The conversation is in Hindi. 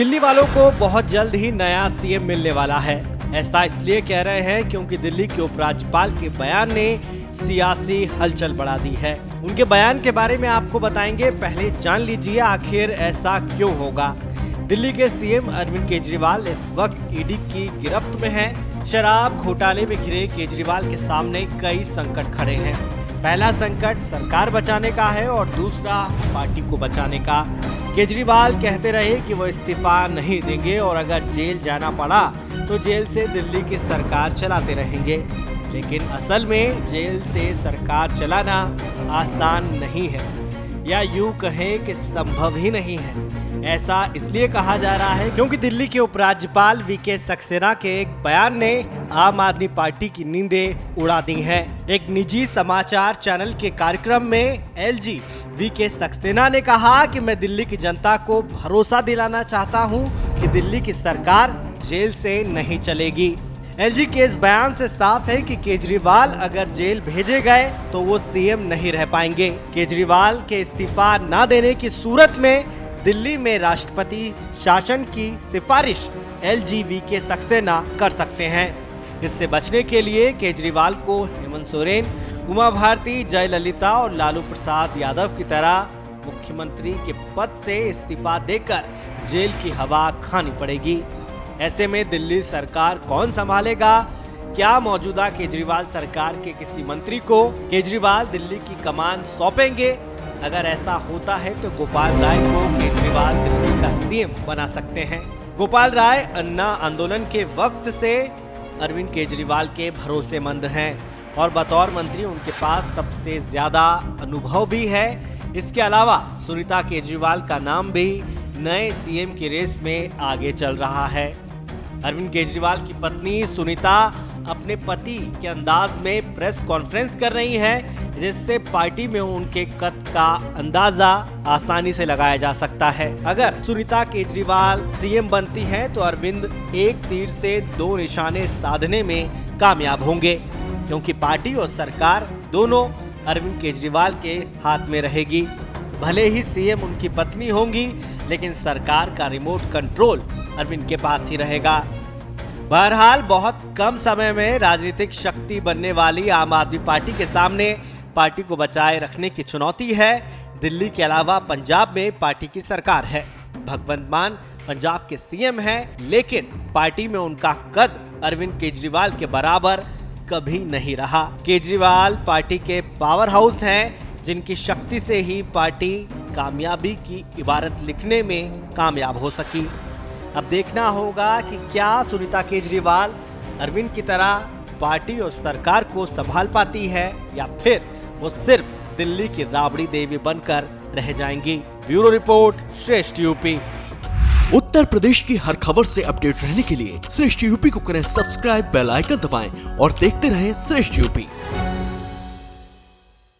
दिल्ली वालों को बहुत जल्द ही नया सीएम मिलने वाला है। ऐसा इसलिए कह रहे हैं क्योंकि दिल्ली के उपराज्यपाल के बयान ने सियासी हलचल बढ़ा दी है। उनके बयान के बारे में आपको बताएंगे, पहले जान लीजिए आखिर ऐसा क्यों होगा। दिल्ली के सीएम अरविंद केजरीवाल इस वक्त ईडी की गिरफ्त में हैं। शराब घोटाले में घिरे केजरीवाल के सामने कई संकट खड़े हैं। पहला संकट सरकार बचाने का है और दूसरा पार्टी को बचाने का। केजरीवाल कहते रहे कि वो इस्तीफा नहीं देंगे और अगर जेल जाना पड़ा तो जेल से दिल्ली की सरकार चलाते रहेंगे, लेकिन असल में जेल से सरकार चलाना आसान नहीं है, या यूं कहें कि संभव ही नहीं है। ऐसा इसलिए कहा जा रहा है क्योंकि दिल्ली के उपराज्यपाल वीके सक्सेना के एक बयान ने आम आदमी पार्टी की नींदें उड़ा दी हैं। एक निजी समाचार चैनल के कार्यक्रम में एलजी वीके सक्सेना ने कहा कि मैं दिल्ली की जनता को भरोसा दिलाना चाहता हूं कि दिल्ली की सरकार जेल से नहीं चलेगी। एलजी के इस बयान से साफ है कि केजरीवाल अगर जेल भेजे गए तो वो सीएम नहीं रह पाएंगे। केजरीवाल के इस्तीफा न देने की सूरत में दिल्ली में राष्ट्रपति शासन की सिफारिश एलजी वीके सक्सेना कर सकते हैं। इससे बचने के लिए केजरीवाल को हेमंत सोरेन, उमा भारती, जयललिता और लालू प्रसाद यादव की तरह मुख्यमंत्री के पद से इस्तीफा देकर जेल की हवा खानी पड़ेगी। ऐसे में दिल्ली सरकार कौन संभालेगा? क्या मौजूदा केजरीवाल सरकार के किसी मंत्री को केजरीवाल दिल्ली की कमान सौंपेंगे? अगर ऐसा होता है तो गोपाल राय को केजरीवाल दिल्ली का सीएम बना सकते हैं। गोपाल राय अन्ना आंदोलन के वक्त से अरविंद केजरीवाल के भरोसेमंद हैं और बतौर मंत्री उनके पास सबसे ज्यादा अनुभव भी है। इसके अलावा सुनीता केजरीवाल का नाम भी नए सीएम की रेस में आगे चल रहा है। अरविंद केजरीवाल की पत्नी सुनीता अपने पति के अंदाज में प्रेस कॉन्फ्रेंस कर रही हैं, जिससे पार्टी में उनके कद का अंदाजा आसानी से लगाया जा सकता है। अगर सुनीता केजरीवाल सीएम बनती हैं तो अरविंद एक तीर से दो निशाने साधने में कामयाब होंगे, क्योंकि पार्टी और सरकार दोनों अरविंद केजरीवाल के हाथ में रहेगी। भले ही सीएम उनकी पत्नी होंगी, लेकिन सरकार का रिमोट कंट्रोल अरविंद के पास ही रहेगा। बहरहाल बहुत कम समय में राजनीतिक शक्ति बनने वाली आम आदमी पार्टी के सामने पार्टी को बचाए रखने की चुनौती है। दिल्ली के अलावा पंजाब में पार्टी की सरकार है। भगवंत मान पंजाब के सीएम हैं, लेकिन पार्टी में उनका कद अरविंद केजरीवाल के बराबर कभी नहीं रहा। केजरीवाल पार्टी के पावर हाउस हैं, जिनकी शक्ति से ही पार्टी कामयाबी की इबारत लिखने में कामयाब हो सकी। अब देखना होगा कि क्या सुनीता केजरीवाल अरविंद की तरह पार्टी और सरकार को संभाल पाती है, या फिर वो सिर्फ दिल्ली की राबड़ी देवी बनकर रह जाएंगी। ब्यूरो रिपोर्ट, श्रेष्ठ यूपी। उत्तर प्रदेश की हर खबर से अपडेट रहने के लिए श्रेष्ठ यूपी को करें सब्सक्राइब, बेल आइकन दबाएं और देखते रहें श्रेष्ठ यूपी।